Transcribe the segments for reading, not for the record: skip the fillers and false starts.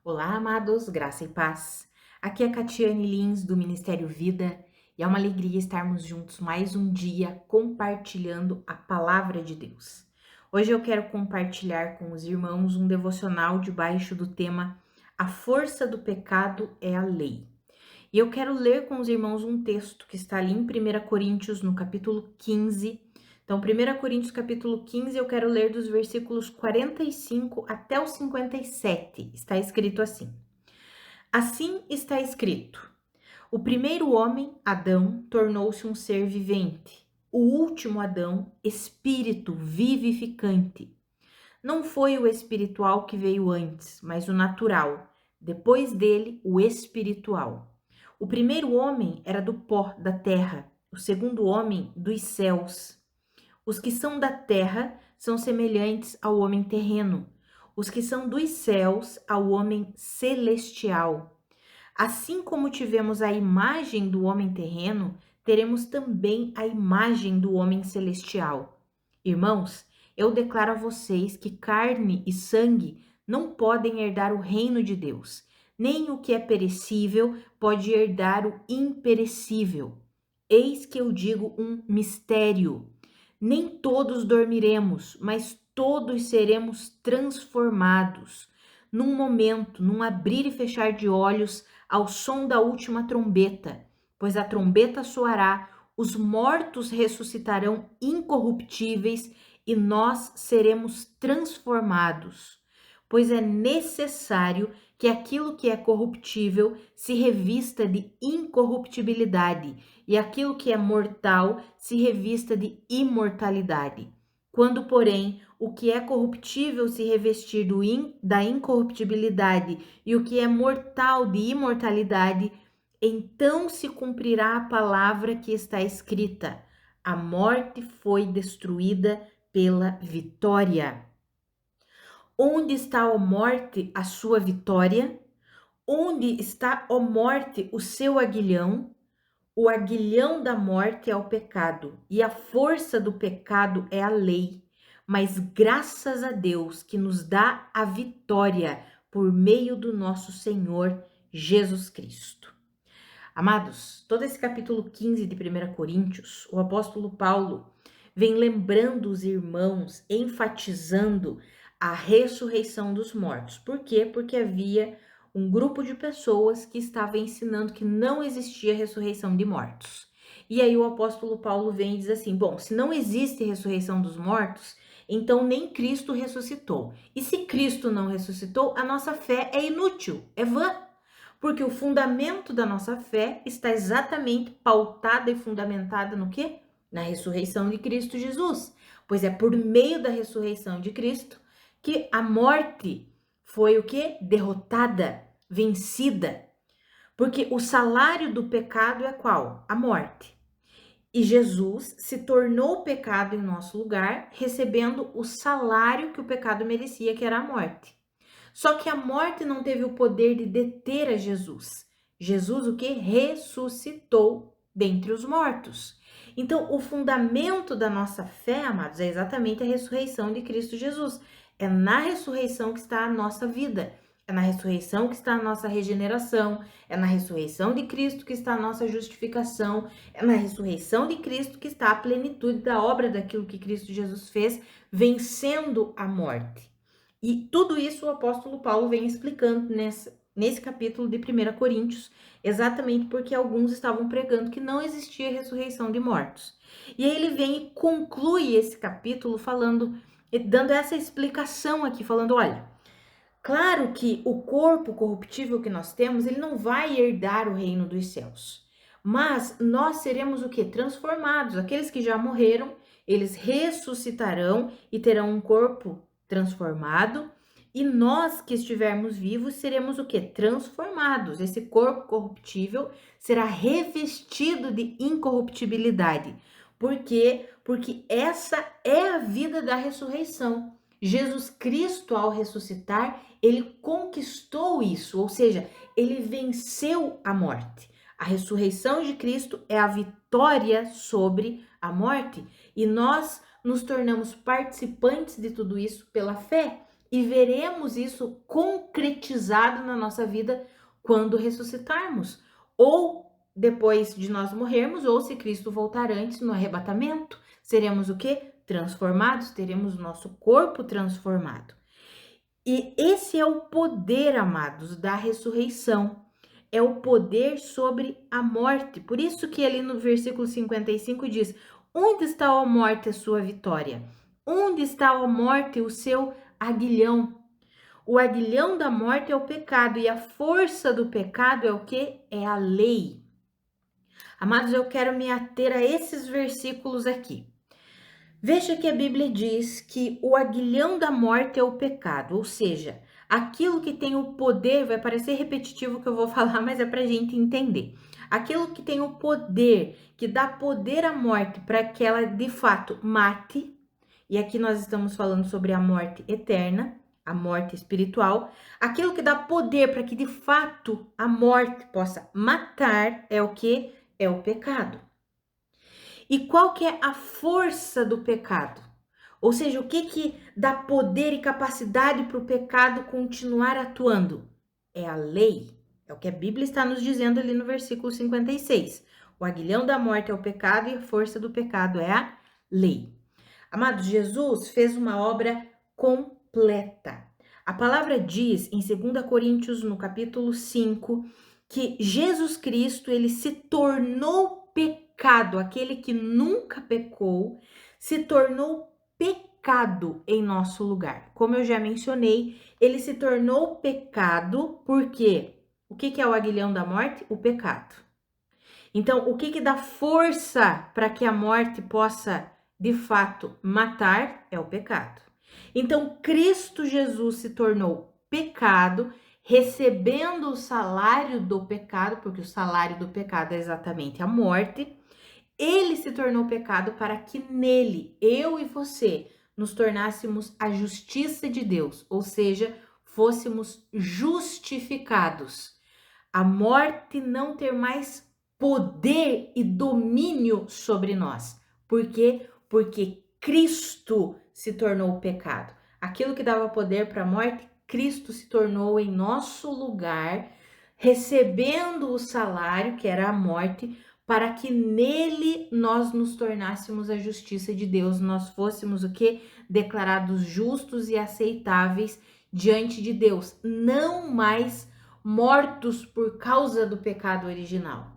Olá, amados, graça e paz. Aqui é a Catiane Lins, do Ministério Vida, e é uma alegria estarmos juntos mais um dia compartilhando a palavra de Deus. Hoje eu quero compartilhar com os irmãos um devocional debaixo do tema A Força do Pecado é a Lei. E eu quero ler com os irmãos um texto que está ali em 1 Coríntios, no capítulo 15. Então, 1 Coríntios, capítulo 15, eu quero ler dos versículos 45 até o 57. Está escrito assim: Assim está escrito: o primeiro homem, Adão, tornou-se um ser vivente. O último Adão, espírito vivificante. Não foi o espiritual que veio antes, mas o natural. Depois dele, o espiritual. O primeiro homem era do pó da terra, o segundo homem dos céus. Os que são da terra são semelhantes ao homem terreno, os que são dos céus ao homem celestial. Assim como tivemos a imagem do homem terreno, teremos também a imagem do homem celestial. Irmãos, eu declaro a vocês que carne e sangue não podem herdar o reino de Deus, nem o que é perecível pode herdar o imperecível. Eis que eu digo um mistério. Nem todos dormiremos, mas todos seremos transformados. Num momento, num abrir e fechar de olhos, ao som da última trombeta, pois a trombeta soará, os mortos ressuscitarão incorruptíveis e nós seremos transformados. Pois é necessário que aquilo que é corruptível se revista de incorruptibilidade e aquilo que é mortal se revista de imortalidade. Quando, porém, o que é corruptível se revestir da incorruptibilidade e o que é mortal de imortalidade, então se cumprirá a palavra que está escrita: a morte foi destruída pela vitória. Onde está, ó morte, a sua vitória? Onde está, ó morte, o seu aguilhão? O aguilhão da morte é o pecado, e a força do pecado é a lei. Mas graças a Deus que nos dá a vitória por meio do nosso Senhor Jesus Cristo. Amados, todo esse capítulo 15 de 1 Coríntios, o apóstolo Paulo vem lembrando os irmãos, enfatizando a ressurreição dos mortos. Por quê? Porque havia um grupo de pessoas que estava ensinando que não existia ressurreição de mortos. E aí o apóstolo Paulo vem e diz assim: bom, se não existe ressurreição dos mortos, então nem Cristo ressuscitou. E se Cristo não ressuscitou, a nossa fé é inútil, é vã. Porque o fundamento da nossa fé está exatamente pautada e fundamentada no quê? Na ressurreição de Cristo Jesus. Pois é por meio da ressurreição de Cristo que a morte foi o quê? Derrotada, vencida. Porque o salário do pecado é qual? A morte. E Jesus se tornou pecado em nosso lugar, recebendo o salário que o pecado merecia, que era a morte. Só que a morte não teve o poder de deter a Jesus. Jesus o que? Ressuscitou dentre os mortos. Então, o fundamento da nossa fé, amados, é exatamente a ressurreição de Cristo Jesus. É na ressurreição que está a nossa vida. É na ressurreição que está a nossa regeneração. É na ressurreição de Cristo que está a nossa justificação. É na ressurreição de Cristo que está a plenitude da obra daquilo que Cristo Jesus fez, vencendo a morte. E tudo isso o apóstolo Paulo vem explicando nesse capítulo de 1 Coríntios, exatamente porque alguns estavam pregando que não existia ressurreição de mortos. E aí ele vem e conclui esse capítulo falando, dando essa explicação aqui, falando, olha, claro que o corpo corruptível que nós temos, ele não vai herdar o reino dos céus. Mas nós seremos o que? Transformados. Aqueles que já morreram, eles ressuscitarão e terão um corpo transformado, e nós que estivermos vivos seremos o que? Transformados. Esse corpo corruptível será revestido de incorruptibilidade. Por quê? Porque essa é a vida da ressurreição. Jesus Cristo, ao ressuscitar, ele conquistou isso, ou seja, ele venceu a morte. A ressurreição de Cristo é a vitória sobre a morte, e nós nos tornamos participantes de tudo isso pela fé. e veremos isso concretizado na nossa vida quando ressuscitarmos, ou depois de nós morrermos, ou se Cristo voltar antes no arrebatamento, seremos o quê? Transformados, teremos o nosso corpo transformado. E esse é o poder, amados, da ressurreição. É o poder sobre a morte. Por isso que ali no versículo 55 diz: onde está, ó morte, a sua vitória? Onde está, ó morte, o seu aguilhão? O aguilhão da morte é o pecado, e a força do pecado é o quê? É a lei. Amados, eu quero me ater a esses versículos aqui. Veja que a Bíblia diz que o aguilhão da morte é o pecado, ou seja, aquilo que tem o poder, vai parecer repetitivo o que eu vou falar, mas é para a gente entender. Aquilo que tem o poder, que dá poder à morte para que ela de fato mate, e aqui nós estamos falando sobre a morte eterna, a morte espiritual, aquilo que dá poder para que de fato a morte possa matar é o que? É o pecado. E qual que é a força do pecado? Ou seja, o que dá poder e capacidade para o pecado continuar atuando? É a lei. É o que a Bíblia está nos dizendo ali no versículo 56. O aguilhão da morte é o pecado e a força do pecado é a lei. Amados, Jesus fez uma obra completa. A palavra diz em 2 Coríntios, no capítulo 5, que Jesus Cristo, ele se tornou pecado, aquele que nunca pecou, se tornou pecado em nosso lugar. Como eu já mencionei, ele se tornou pecado porque o que é o aguilhão da morte? O pecado. Então, o que dá força para que a morte possa, de fato, matar? É o pecado. Então, Cristo Jesus se tornou pecado, recebendo o salário do pecado, porque o salário do pecado é exatamente a morte. Ele se tornou pecado para que nele, eu e você, nos tornássemos a justiça de Deus, ou seja, fôssemos justificados. A morte não ter mais poder e domínio sobre nós. Por quê? Porque Cristo se tornou pecado. Aquilo que dava poder para a morte, Cristo se tornou em nosso lugar, recebendo o salário, que era a morte, para que nele nós nos tornássemos a justiça de Deus, nós fôssemos o quê? Declarados justos e aceitáveis diante de Deus, não mais mortos por causa do pecado original.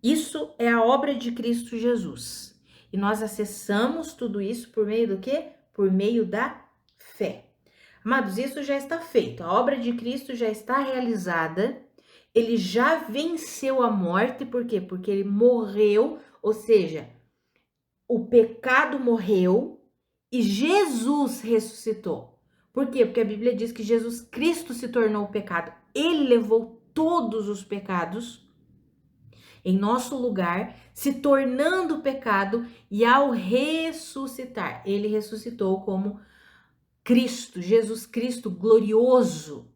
Isso é a obra de Cristo Jesus. E nós acessamos tudo isso por meio do quê? Por meio da fé. Amados, isso já está feito. A obra de Cristo já está realizada. Ele já venceu a morte. Por quê? Porque ele morreu, ou seja, o pecado morreu e Jesus ressuscitou. Por quê? Porque a Bíblia diz que Jesus Cristo se tornou o pecado. Ele levou todos os pecados em nosso lugar, se tornando pecado, e ao ressuscitar, ele ressuscitou como Cristo, Jesus Cristo glorioso,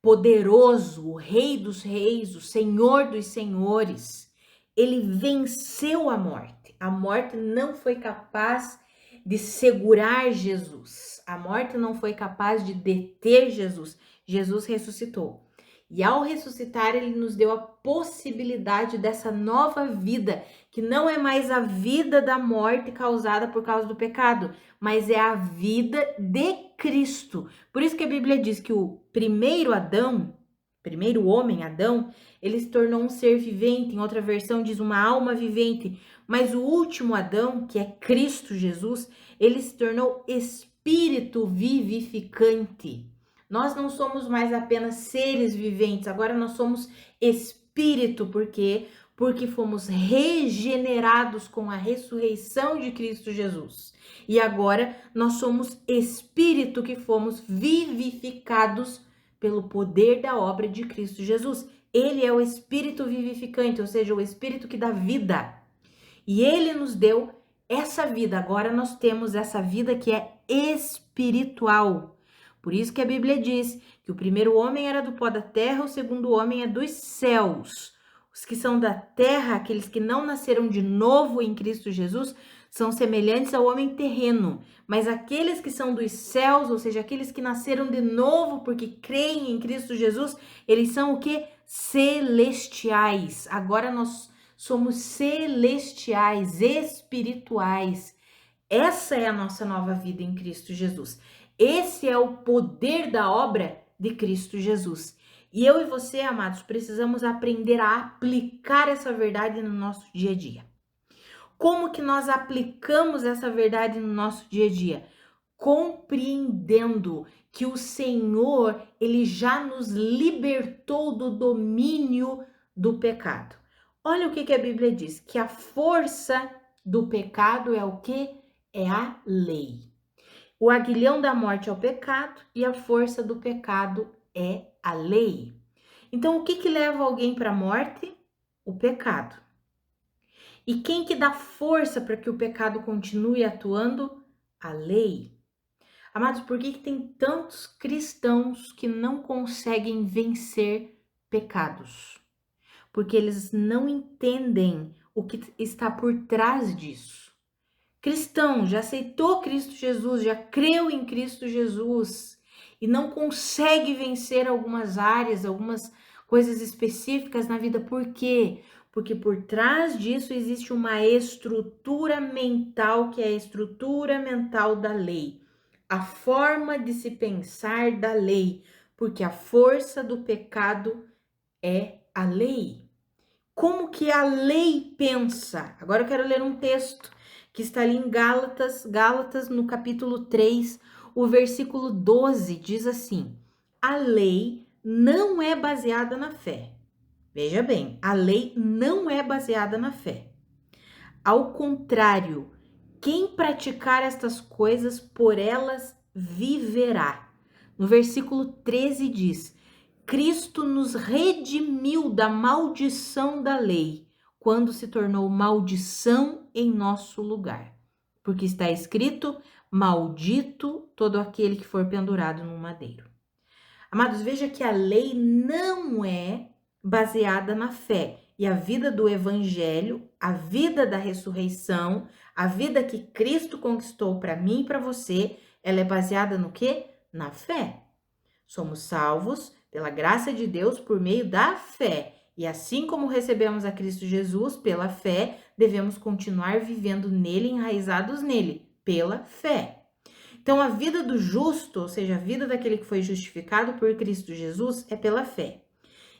poderoso, o Rei dos Reis, o Senhor dos Senhores. Ele venceu a morte. A morte não foi capaz de segurar Jesus. A morte não foi capaz de deter Jesus. Jesus ressuscitou. E ao ressuscitar, ele nos deu a possibilidade dessa nova vida, que não é mais a vida da morte causada por causa do pecado, mas é a vida de Cristo. Por isso que a Bíblia diz que o primeiro Adão, primeiro homem, Adão, ele se tornou um ser vivente, em outra versão diz uma alma vivente, mas o último Adão, que é Cristo Jesus, ele se tornou espírito vivificante. Nós não somos mais apenas seres viventes, agora nós somos espírito, por quê? Porque fomos regenerados com a ressurreição de Cristo Jesus. E agora nós somos espírito que fomos vivificados pelo poder da obra de Cristo Jesus. Ele é o espírito vivificante, ou seja, o espírito que dá vida. E ele nos deu essa vida. Agora nós temos essa vida que é espiritual. Por isso que a Bíblia diz que o primeiro homem era do pó da terra, o segundo homem é dos céus. Os que são da terra, aqueles que não nasceram de novo em Cristo Jesus, são semelhantes ao homem terreno, mas aqueles que são dos céus, ou seja, aqueles que nasceram de novo porque creem em Cristo Jesus, eles são o quê? Celestiais. Agora nós somos celestiais, espirituais. Essa é a nossa nova vida em Cristo Jesus. Esse é o poder da obra de Cristo Jesus. E eu e você, amados, precisamos aprender a aplicar essa verdade no nosso dia a dia. Como que nós aplicamos essa verdade no nosso dia a dia? Compreendendo que o Senhor, ele já nos libertou do domínio do pecado. Olha o que a Bíblia diz, que a força do pecado é o quê? É a lei. O aguilhão da morte é o pecado e a força do pecado é a lei. Então, o que leva alguém para a morte? O pecado. E quem que dá força para que o pecado continue atuando? A lei. Amados, por que tem tantos cristãos que não conseguem vencer pecados? Porque eles não entendem o que está por trás disso. Cristão, já aceitou Cristo Jesus, já creu em Cristo Jesus e não consegue vencer algumas áreas, algumas coisas específicas na vida. Por quê? Porque por trás disso existe uma estrutura mental, que é a estrutura mental da lei. A forma de se pensar da lei, porque a força do pecado é a lei. Como que a lei pensa? Agora eu quero ler um texto que está ali em Gálatas no capítulo 3, o versículo 12, diz assim: a lei não é baseada na fé. Veja bem, a lei não é baseada na fé. Ao contrário, quem praticar estas coisas, por elas viverá. No versículo 13 diz: Cristo nos redimiu da maldição da lei, quando se tornou maldição em nosso lugar. Porque está escrito: maldito todo aquele que for pendurado no madeiro. Amados, veja que a lei não é baseada na fé. E a vida do evangelho, a vida da ressurreição, a vida que Cristo conquistou para mim e para você, ela é baseada no quê? Na fé. Somos salvos pela graça de Deus por meio da fé. E assim como recebemos a Cristo Jesus pela fé, devemos continuar vivendo nele, enraizados nele, pela fé. Então, a vida do justo, ou seja, a vida daquele que foi justificado por Cristo Jesus, é pela fé.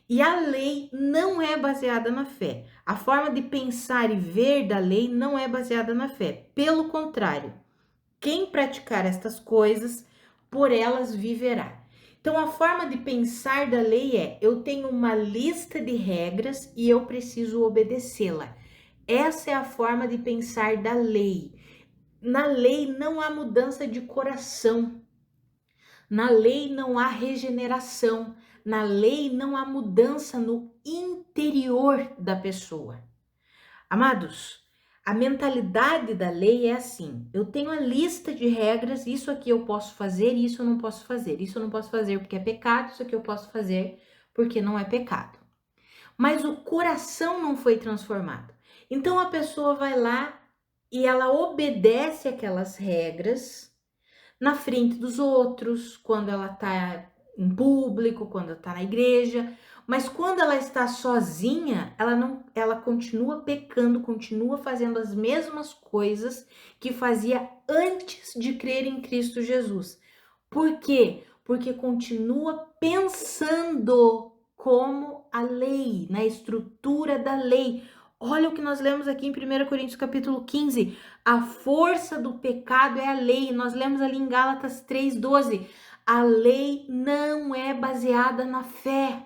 E a lei não é baseada na fé. A forma de pensar e ver da lei não é baseada na fé. Pelo contrário, quem praticar estas coisas, por elas viverá. Então, a forma de pensar da lei é: eu tenho uma lista de regras e eu preciso obedecê-la. Essa é a forma de pensar da lei. Na lei não há mudança de coração. Na lei não há regeneração. Na lei não há mudança no interior da pessoa. Amados, a mentalidade da lei é assim: eu tenho a lista de regras, isso aqui eu posso fazer, isso eu não posso fazer. Isso eu não posso fazer porque é pecado, isso aqui eu posso fazer porque não é pecado. Mas o coração não foi transformado. Então a pessoa vai lá e ela obedece aquelas regras na frente dos outros, quando ela está em público, quando está na igreja, mas quando ela está sozinha, ela continua pecando, continua fazendo as mesmas coisas que fazia antes de crer em Cristo Jesus. Por quê? Porque continua pensando como a lei, na estrutura da lei. Olha o que nós lemos aqui em 1 Coríntios capítulo 15. A força do pecado é a lei. Nós lemos ali em Gálatas 3:12. A lei não é baseada na fé.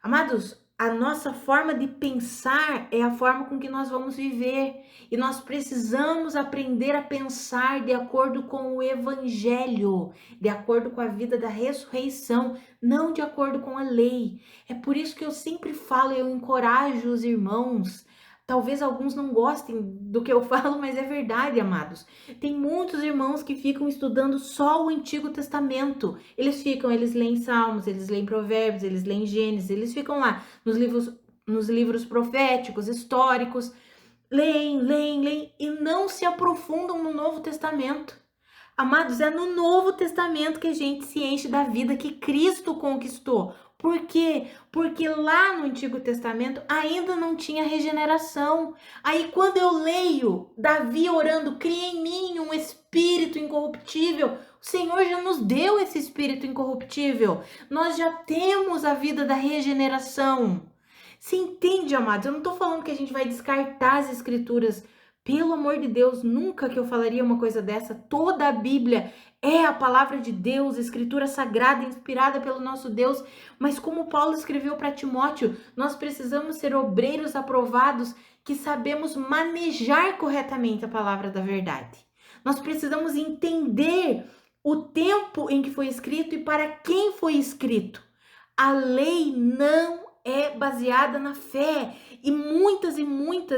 Amados, a nossa forma de pensar é a forma com que nós vamos viver. E nós precisamos aprender a pensar de acordo com o evangelho, de acordo com a vida da ressurreição, não de acordo com a lei. É por isso que eu sempre falo, eu encorajo os irmãos. Talvez alguns não gostem do que eu falo, mas é verdade, amados. Tem muitos irmãos que ficam estudando só o Antigo Testamento. Eles leem Salmos, eles leem Provérbios, eles leem Gênesis, eles ficam lá nos livros proféticos, históricos, leem e não se aprofundam no Novo Testamento. Amados, é no Novo Testamento que a gente se enche da vida que Cristo conquistou. Por quê? Porque lá no Antigo Testamento ainda não tinha regeneração. Aí quando eu leio Davi orando, cria em mim um espírito incorruptível, o Senhor já nos deu esse espírito incorruptível. Nós já temos a vida da regeneração. Se entende, amados? Eu não estou falando que a gente vai descartar as escrituras. Pelo amor de Deus, nunca que eu falaria uma coisa dessa. Toda a Bíblia é a palavra de Deus, escritura sagrada, inspirada pelo nosso Deus. Mas como Paulo escreveu para Timóteo, nós precisamos ser obreiros aprovados que sabemos manejar corretamente a palavra da verdade. Nós precisamos entender o tempo em que foi escrito e para quem foi escrito. A lei não é baseada na fé. E muitas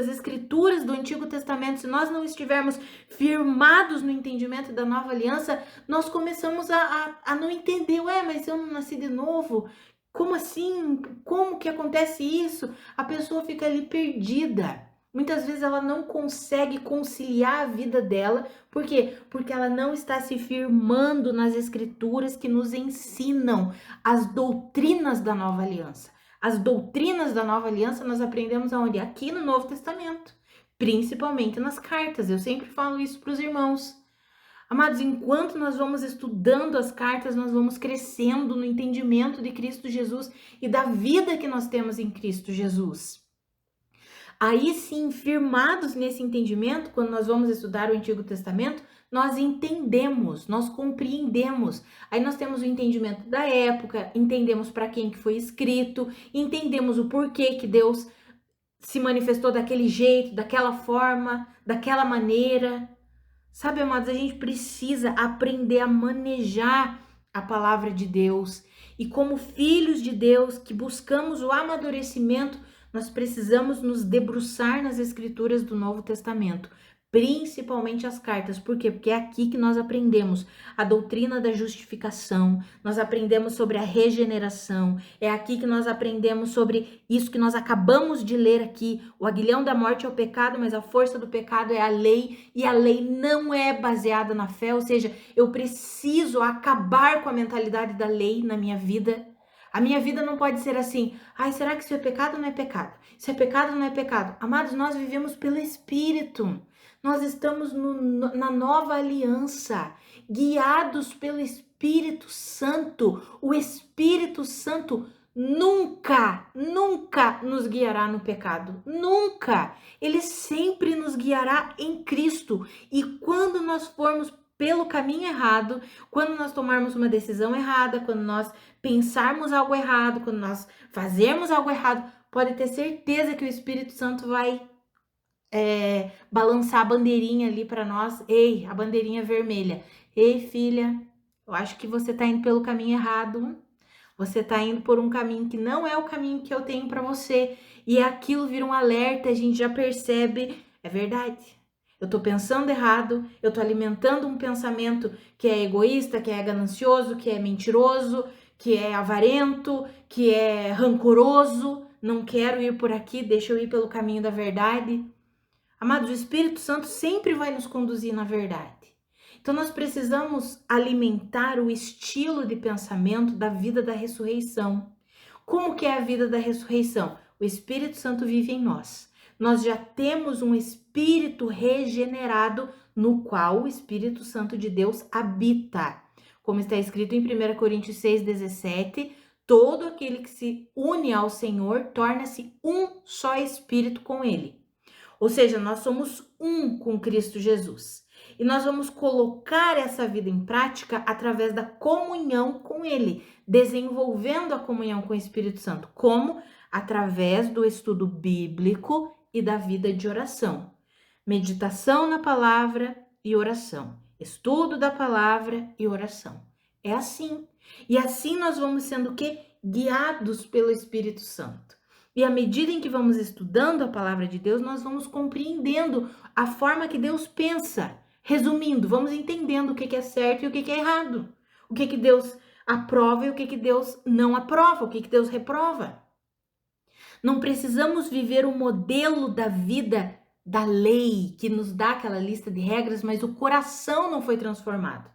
escrituras do Antigo Testamento, se nós não estivermos firmados no entendimento da nova aliança, nós começamos a não entender. Ué, mas eu não nasci de novo? Como assim? Como que acontece isso? A pessoa fica ali perdida. Muitas vezes ela não consegue conciliar a vida dela. Por quê? Porque ela não está se firmando nas escrituras que nos ensinam as doutrinas da nova aliança. As doutrinas da nova aliança nós aprendemos aonde? Aqui no Novo Testamento, principalmente nas cartas. Eu sempre falo isso para os irmãos. Amados, enquanto nós vamos estudando as cartas, nós vamos crescendo no entendimento de Cristo Jesus e da vida que nós temos em Cristo Jesus. Aí sim, firmados nesse entendimento, quando nós vamos estudar o Antigo Testamento, nós entendemos, nós compreendemos. Aí nós temos o entendimento da época, entendemos para quem que foi escrito, entendemos o porquê que Deus se manifestou daquele jeito, daquela forma, daquela maneira. Sabe, amados, a gente precisa aprender a manejar a palavra de Deus. E como filhos de Deus que buscamos o amadurecimento, nós precisamos nos debruçar nas escrituras do Novo Testamento, principalmente as cartas. Por quê? Porque é aqui que nós aprendemos a doutrina da justificação, nós aprendemos sobre a regeneração, é aqui que nós aprendemos sobre isso que nós acabamos de ler aqui. O aguilhão da morte é o pecado, mas a força do pecado é a lei, e a lei não é baseada na fé, ou seja, eu preciso acabar com a mentalidade da lei na minha vida. A minha vida não pode ser assim, ai, será que isso é pecado ou não é pecado? Isso é pecado ou não é pecado? Amados, nós vivemos pelo Espírito. Nós estamos na nova aliança, guiados pelo Espírito Santo. O Espírito Santo nunca nos guiará no pecado. Nunca! Ele sempre nos guiará em Cristo. E quando nós formos pelo caminho errado, quando nós tomarmos uma decisão errada, quando nós pensarmos algo errado, quando nós fazermos algo errado, pode ter certeza que o Espírito Santo vai balançar a bandeirinha ali para nós. Ei, a bandeirinha vermelha. Ei, filha, eu acho que você tá indo pelo caminho errado. Você tá indo por um caminho que não é o caminho que eu tenho para você. E aquilo vira um alerta, a gente já percebe, é verdade. Eu tô pensando errado, eu tô alimentando um pensamento que é egoísta, que é ganancioso, que é mentiroso, que é avarento, que é rancoroso. Não quero ir por aqui, deixa eu ir pelo caminho da verdade. Amados, o Espírito Santo sempre vai nos conduzir na verdade. Então nós precisamos alimentar o estilo de pensamento da vida da ressurreição. Como que é a vida da ressurreição? O Espírito Santo vive em nós. Nós já temos um espírito regenerado no qual o Espírito Santo de Deus habita. Como está escrito em 1 Coríntios 6,17, todo aquele que se une ao Senhor torna-se um só espírito com ele. Ou seja, nós somos um com Cristo Jesus. E nós vamos colocar essa vida em prática através da comunhão com ele, desenvolvendo a comunhão com o Espírito Santo. Como? Através do estudo bíblico e da vida de oração. Meditação na palavra e oração. Estudo da palavra e oração. É assim. E assim nós vamos sendo o quê? Guiados pelo Espírito Santo. E à medida em que vamos estudando a palavra de Deus, nós vamos compreendendo a forma que Deus pensa. Resumindo, vamos entendendo o que é certo e o que é errado. O que Deus aprova e o que Deus não aprova, o que Deus reprova. Não precisamos viver o modelo da vida da lei, que nos dá aquela lista de regras, mas o coração não foi transformado.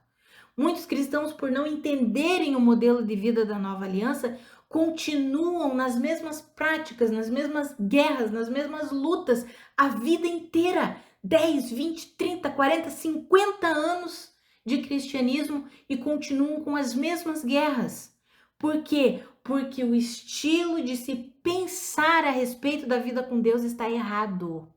Muitos cristãos, por não entenderem o modelo de vida da nova aliança, continuam nas mesmas práticas, nas mesmas guerras, nas mesmas lutas a vida inteira. 10, 20, 30, 40, 50 anos de cristianismo e continuam com as mesmas guerras. Por quê? Porque o estilo de se pensar a respeito da vida com Deus está errado.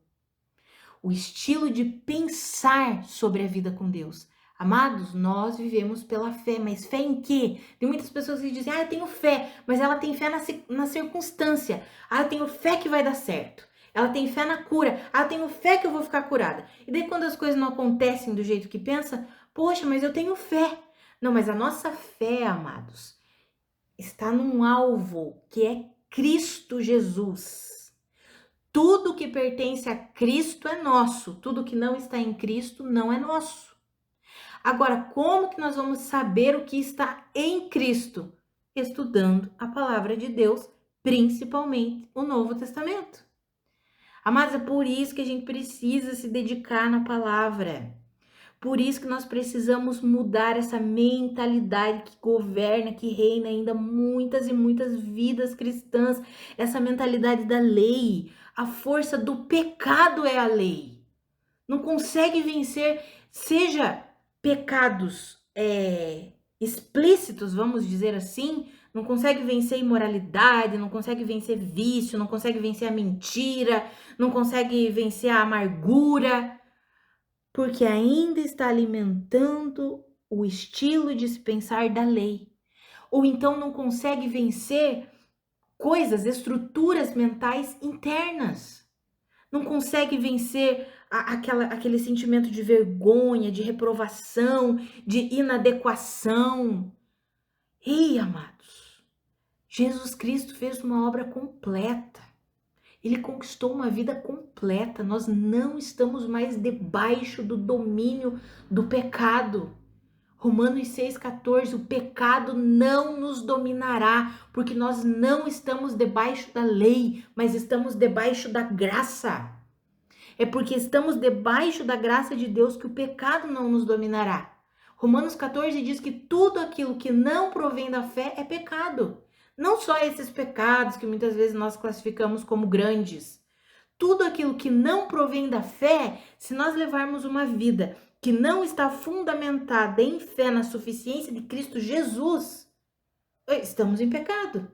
O estilo de pensar sobre a vida com Deus. Amados, nós vivemos pela fé, mas fé em quê? Tem muitas pessoas que dizem, eu tenho fé, mas ela tem fé na circunstância. Eu tenho fé que vai dar certo. Ela tem fé na cura. Eu tenho fé que eu vou ficar curada. E daí quando as coisas não acontecem do jeito que pensa, poxa, mas eu tenho fé. Não, mas a nossa fé, amados, está num alvo que é Cristo Jesus. Tudo que pertence a Cristo é nosso. Tudo que não está em Cristo não é nosso. Agora, como que nós vamos saber o que está em Cristo? Estudando a palavra de Deus, principalmente o Novo Testamento. Amados, é por isso que a gente precisa se dedicar na palavra. Por isso que nós precisamos mudar essa mentalidade que governa, que reina ainda muitas e muitas vidas cristãs. Essa mentalidade da lei. A força do pecado é a lei. Não consegue vencer, seja pecados explícitos, vamos dizer assim, não consegue vencer a imoralidade, não consegue vencer vício, não consegue vencer a mentira, não consegue vencer a amargura, porque ainda está alimentando o estilo de se pensar da lei. Ou então não consegue vencer coisas, estruturas mentais internas. Não consegue vencer aquele sentimento de vergonha, de reprovação, de inadequação. Ei, amados, Jesus Cristo fez uma obra completa. Ele conquistou uma vida completa. Nós não estamos mais debaixo do domínio do pecado. Romanos 6,14, o pecado não nos dominará, porque nós não estamos debaixo da lei, mas estamos debaixo da graça. É porque estamos debaixo da graça de Deus que o pecado não nos dominará. Romanos 14 diz que tudo aquilo que não provém da fé é pecado. Não só esses pecados que muitas vezes nós classificamos como grandes. Tudo aquilo que não provém da fé, se nós levarmos uma vida que não está fundamentada em fé na suficiência de Cristo Jesus, estamos em pecado.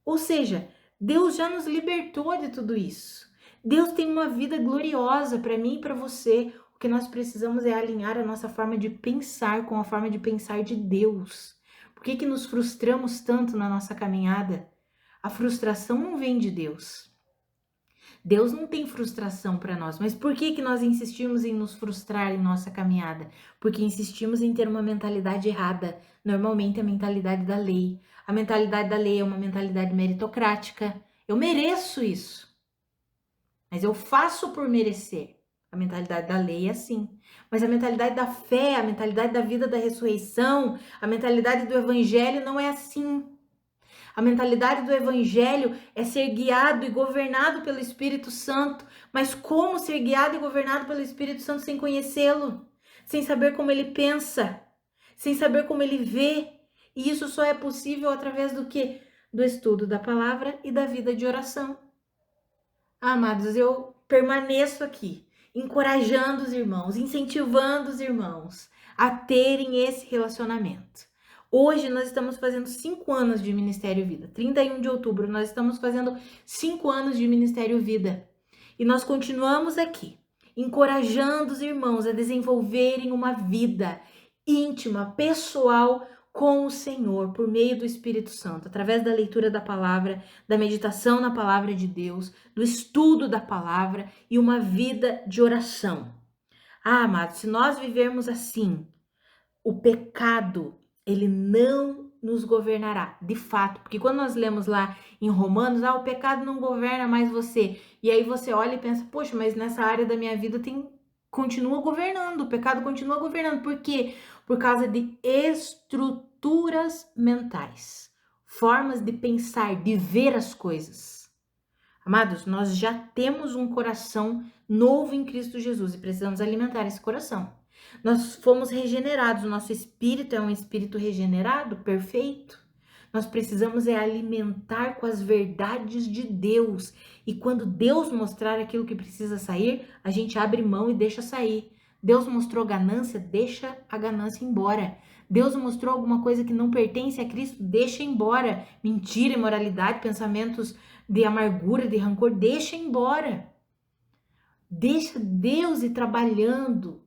Ou seja, Deus já nos libertou de tudo isso. Deus tem uma vida gloriosa para mim e para você. O que nós precisamos é alinhar a nossa forma de pensar com a forma de pensar de Deus. Por que nos frustramos tanto na nossa caminhada? A frustração não vem de Deus. Deus não tem frustração para nós, mas por que nós insistimos em nos frustrar em nossa caminhada? Porque insistimos em ter uma mentalidade errada, normalmente a mentalidade da lei. A mentalidade da lei é uma mentalidade meritocrática. Eu mereço isso, mas eu faço por merecer. A mentalidade da lei é assim. Mas a mentalidade da fé, a mentalidade da vida da ressurreição, a mentalidade do evangelho não é assim. A mentalidade do evangelho é ser guiado e governado pelo Espírito Santo. Mas como ser guiado e governado pelo Espírito Santo sem conhecê-lo? Sem saber como ele pensa? Sem saber como ele vê? E isso só é possível através do quê? Do estudo da palavra e da vida de oração. Amados, eu permaneço aqui, encorajando os irmãos, incentivando os irmãos a terem esse relacionamento. Hoje nós estamos fazendo 5 anos de Ministério Vida. 31 de outubro nós estamos fazendo 5 anos de Ministério Vida. E nós continuamos aqui, encorajando os irmãos a desenvolverem uma vida íntima, pessoal com o Senhor, por meio do Espírito Santo, através da leitura da palavra, da meditação na palavra de Deus, do estudo da palavra e uma vida de oração. Amados, se nós vivermos assim, o pecado, ele não nos governará, de fato, porque quando nós lemos lá em Romanos, o pecado não governa mais você, e aí você olha e pensa, poxa, mas nessa área da minha vida continua governando, o pecado continua governando, por quê? Por causa de estruturas mentais, formas de pensar, de ver as coisas. Amados, nós já temos um coração novo em Cristo Jesus e precisamos alimentar esse coração. Nós fomos regenerados, o nosso espírito é um espírito regenerado, perfeito. Nós precisamos alimentar com as verdades de Deus. E quando Deus mostrar aquilo que precisa sair, a gente abre mão e deixa sair. Deus mostrou ganância, deixa a ganância embora. Deus mostrou alguma coisa que não pertence a Cristo, deixa embora. Mentira, imoralidade, pensamentos de amargura, de rancor, deixa embora. Deixa Deus ir trabalhando,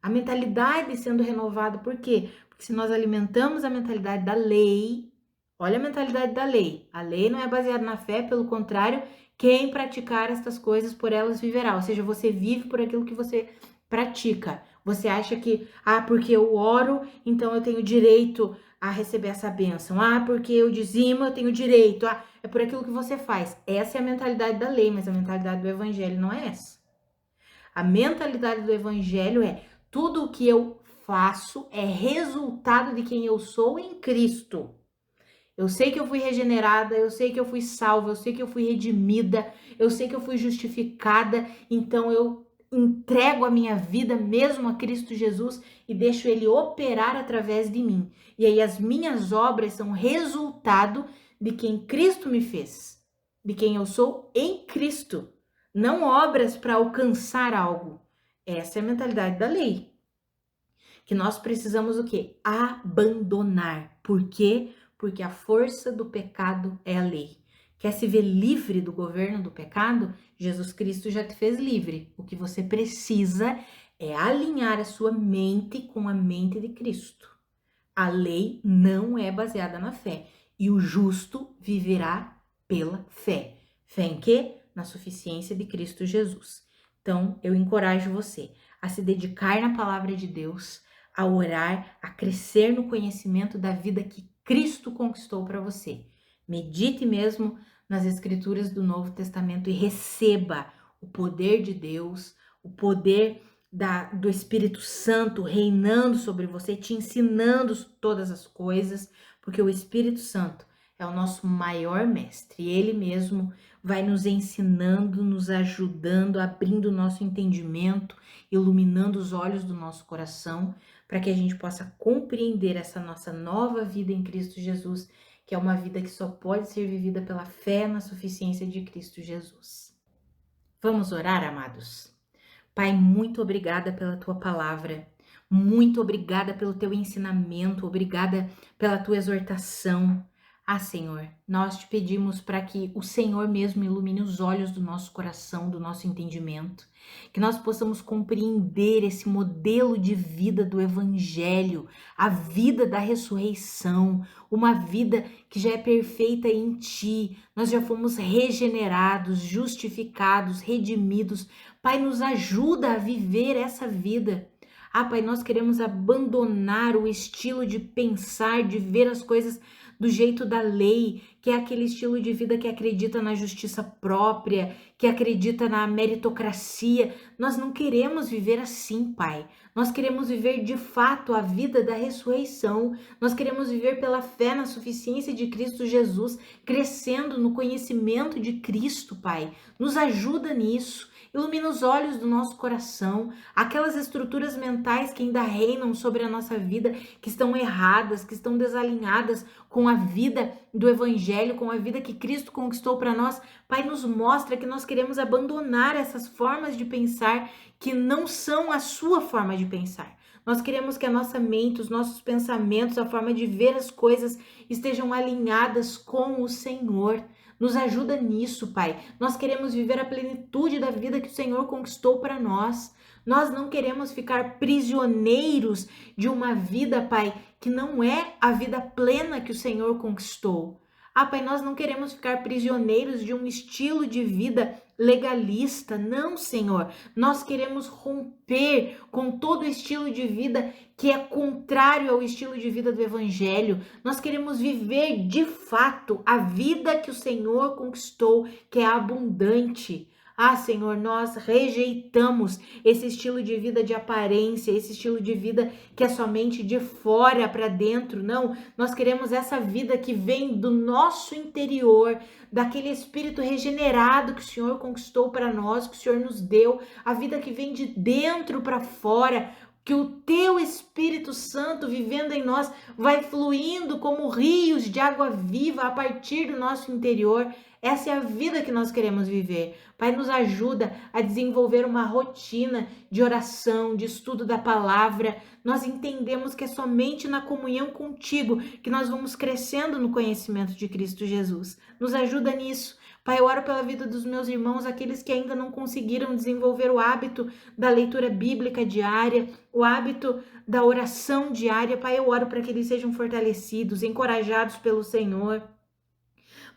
a mentalidade sendo renovada. Por quê? Porque se nós alimentamos a mentalidade da lei, olha a mentalidade da lei. A lei não é baseada na fé, pelo contrário, quem praticar estas coisas por elas viverá. Ou seja, você vive por aquilo que você pratica. Você acha que, porque eu oro, então eu tenho direito a receber essa bênção. Porque eu dizimo, eu tenho direito. É por aquilo que você faz. Essa é a mentalidade da lei, mas a mentalidade do evangelho não é essa. A mentalidade do evangelho é: tudo o que eu faço é resultado de quem eu sou em Cristo. Eu sei que eu fui regenerada, eu sei que eu fui salva, eu sei que eu fui redimida, eu sei que eu fui justificada, então eu entrego a minha vida mesmo a Cristo Jesus e deixo Ele operar através de mim. E aí as minhas obras são resultado de quem Cristo me fez, de quem eu sou em Cristo. Não obras para alcançar algo. Essa é a mentalidade da lei. Que nós precisamos o quê? Abandonar. Por quê? Porque a força do pecado é a lei. Quer se ver livre do governo do pecado? Jesus Cristo já te fez livre. O que você precisa é alinhar a sua mente com a mente de Cristo. A lei não é baseada na fé. E o justo viverá pela fé. Fé em quê? Na suficiência de Cristo Jesus. Então, eu encorajo você a se dedicar na palavra de Deus, a orar, a crescer no conhecimento da vida que Cristo conquistou para você. Medite mesmo nas escrituras do Novo Testamento e receba o poder de Deus, o poder do Espírito Santo reinando sobre você, te ensinando todas as coisas, porque o Espírito Santo é o nosso maior mestre. Ele mesmo vai nos ensinando, nos ajudando, abrindo o nosso entendimento, iluminando os olhos do nosso coração, para que a gente possa compreender essa nossa nova vida em Cristo Jesus, que é uma vida que só pode ser vivida pela fé na suficiência de Cristo Jesus. Vamos orar, amados? Pai, muito obrigada pela tua palavra, muito obrigada pelo teu ensinamento, obrigada pela tua exortação. Senhor, nós te pedimos para que o Senhor mesmo ilumine os olhos do nosso coração, do nosso entendimento, que nós possamos compreender esse modelo de vida do Evangelho, a vida da ressurreição, uma vida que já é perfeita em Ti. Nós já fomos regenerados, justificados, redimidos. Pai, nos ajuda a viver essa vida. Pai, nós queremos abandonar o estilo de pensar, de ver as coisas do jeito da lei, que é aquele estilo de vida que acredita na justiça própria, que acredita na meritocracia. Nós não queremos viver assim, Pai. Nós queremos viver de fato a vida da ressurreição. Nós queremos viver pela fé na suficiência de Cristo Jesus, crescendo no conhecimento de Cristo, Pai. Nos ajuda nisso. Ilumina os olhos do nosso coração, aquelas estruturas mentais que ainda reinam sobre a nossa vida, que estão erradas, que estão desalinhadas com a vida do Evangelho, com a vida que Cristo conquistou para nós. Pai, nos mostra que nós queremos abandonar essas formas de pensar que não são a sua forma de pensar. Nós queremos que a nossa mente, os nossos pensamentos, a forma de ver as coisas estejam alinhadas com o Senhor. Nos ajuda nisso, Pai. Nós queremos viver a plenitude da vida que o Senhor conquistou para nós. Nós não queremos ficar prisioneiros de uma vida, Pai, que não é a vida plena que o Senhor conquistou. Pai, nós não queremos ficar prisioneiros de um estilo de vida legalista. Não, Senhor. Nós queremos romper com todo estilo de vida que é contrário ao estilo de vida do Evangelho. Nós queremos viver de fato a vida que o Senhor conquistou, que é abundante. Ah, Senhor, nós rejeitamos esse estilo de vida de aparência, esse estilo de vida que é somente de fora para dentro. Não, nós queremos essa vida que vem do nosso interior, daquele espírito regenerado que o Senhor conquistou para nós, que o Senhor nos deu, a vida que vem de dentro para fora, que o teu Espírito Santo vivendo em nós vai fluindo como rios de água viva a partir do nosso interior. Essa é a vida que nós queremos viver. Pai, nos ajuda a desenvolver uma rotina de oração, de estudo da palavra. Nós entendemos que é somente na comunhão contigo que nós vamos crescendo no conhecimento de Cristo Jesus. Nos ajuda nisso. Pai, eu oro pela vida dos meus irmãos, aqueles que ainda não conseguiram desenvolver o hábito da leitura bíblica diária, o hábito da oração diária. Pai, eu oro para que eles sejam fortalecidos, encorajados pelo Senhor.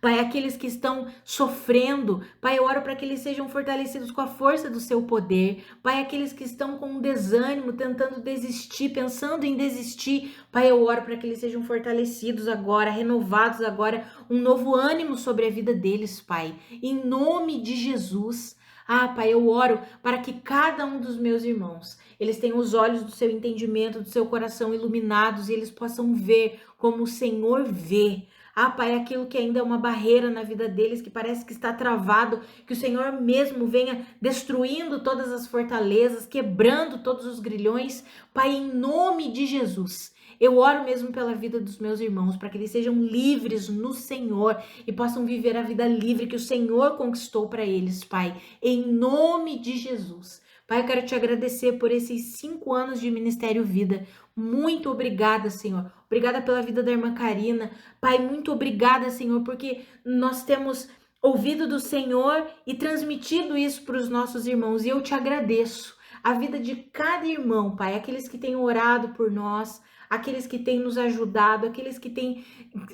Pai, aqueles que estão sofrendo, Pai, eu oro para que eles sejam fortalecidos com a força do seu poder. Pai, aqueles que estão com desânimo, tentando desistir, pensando em desistir, Pai, eu oro para que eles sejam fortalecidos agora, renovados agora, um novo ânimo sobre a vida deles, Pai, em nome de Jesus. Ah, Pai, eu oro para que cada um dos meus irmãos, eles tenham os olhos do seu entendimento, do seu coração iluminados e eles possam ver como o Senhor vê. Ah, Pai, aquilo que ainda é uma barreira na vida deles, que parece que está travado, que o Senhor mesmo venha destruindo todas as fortalezas, quebrando todos os grilhões. Pai, em nome de Jesus, eu oro mesmo pela vida dos meus irmãos, para que eles sejam livres no Senhor e possam viver a vida livre que o Senhor conquistou para eles, Pai, em nome de Jesus. Pai, eu quero te agradecer por esses 5 anos de Ministério Vida. Muito obrigada, Senhor. Obrigada pela vida da irmã Karina. Pai, muito obrigada, Senhor, porque nós temos ouvido do Senhor e transmitido isso para os nossos irmãos. E eu te agradeço. A vida de cada irmão, Pai, aqueles que têm orado por nós, aqueles que têm nos ajudado, aqueles que têm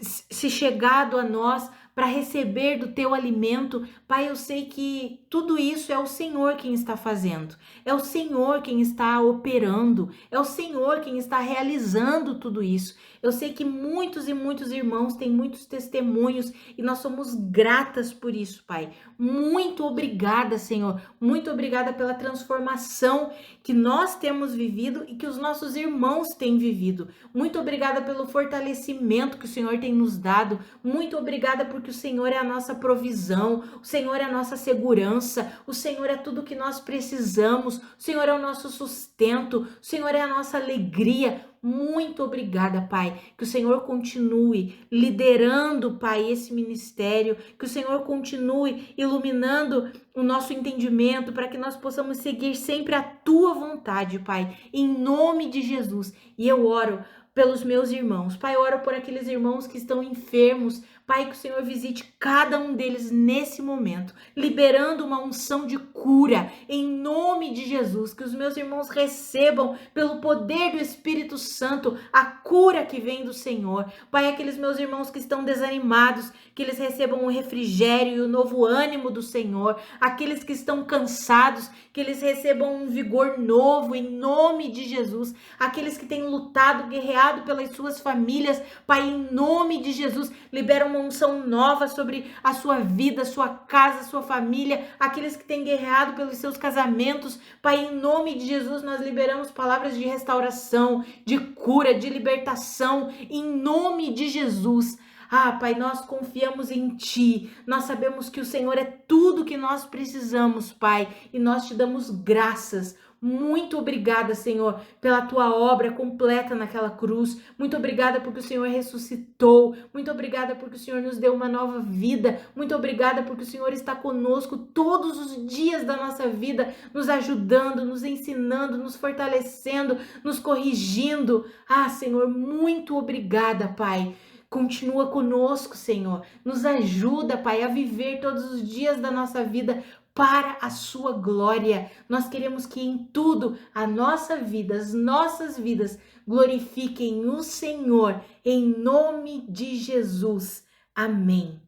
se chegado a nós para receber do teu alimento. Pai, eu sei que tudo isso é o Senhor quem está fazendo, é o Senhor quem está operando, é o Senhor quem está realizando tudo isso. Eu sei que muitos e muitos irmãos têm muitos testemunhos e nós somos gratas por isso, Pai. Muito obrigada, Senhor. Muito obrigada pela transformação que nós temos vivido e que os nossos irmãos têm vivido. Muito obrigada pelo fortalecimento que o Senhor tem nos dado. Muito obrigada porque o Senhor é a nossa provisão, o Senhor é a nossa segurança, o Senhor é tudo que nós precisamos, o Senhor é o nosso sustento, o Senhor é a nossa alegria. Muito obrigada, Pai, que o Senhor continue liderando, Pai, esse ministério, que o Senhor continue iluminando o nosso entendimento para que nós possamos seguir sempre a Tua vontade, Pai, em nome de Jesus. E eu oro pelos meus irmãos, Pai, eu oro por aqueles irmãos que estão enfermos, Pai, que o Senhor visite cada um deles nesse momento, liberando uma unção de cura, em nome de Jesus, que os meus irmãos recebam, pelo poder do Espírito Santo, a cura que vem do Senhor. Pai, aqueles meus irmãos que estão desanimados, que eles recebam o refrigério e o novo ânimo do Senhor. Aqueles que estão cansados, que eles recebam um vigor novo, em nome de Jesus. Aqueles que têm lutado, guerreado pelas suas famílias, Pai, em nome de Jesus, libera uma unção nova sobre a sua vida, sua casa, sua família, aqueles que têm guerreado pelos seus casamentos, Pai, em nome de Jesus, nós liberamos palavras de restauração, de cura, de libertação, em nome de Jesus. Ah, Pai, nós confiamos em Ti, nós sabemos que o Senhor é tudo que nós precisamos, Pai, e nós te damos graças. Muito obrigada, Senhor, pela Tua obra completa naquela cruz. Muito obrigada porque o Senhor ressuscitou. Muito obrigada porque o Senhor nos deu uma nova vida. Muito obrigada porque o Senhor está conosco todos os dias da nossa vida, nos ajudando, nos ensinando, nos fortalecendo, nos corrigindo. Ah, Senhor, muito obrigada, Pai. Continua conosco, Senhor. Nos ajuda, Pai, a viver todos os dias da nossa vida para a sua glória. Nós queremos que em tudo a nossa vida, as nossas vidas glorifiquem o Senhor, em nome de Jesus. Amém.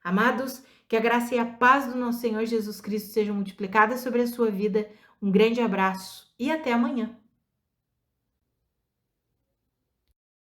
Amados, que a graça e a paz do nosso Senhor Jesus Cristo sejam multiplicadas sobre a sua vida. Um grande abraço e até amanhã.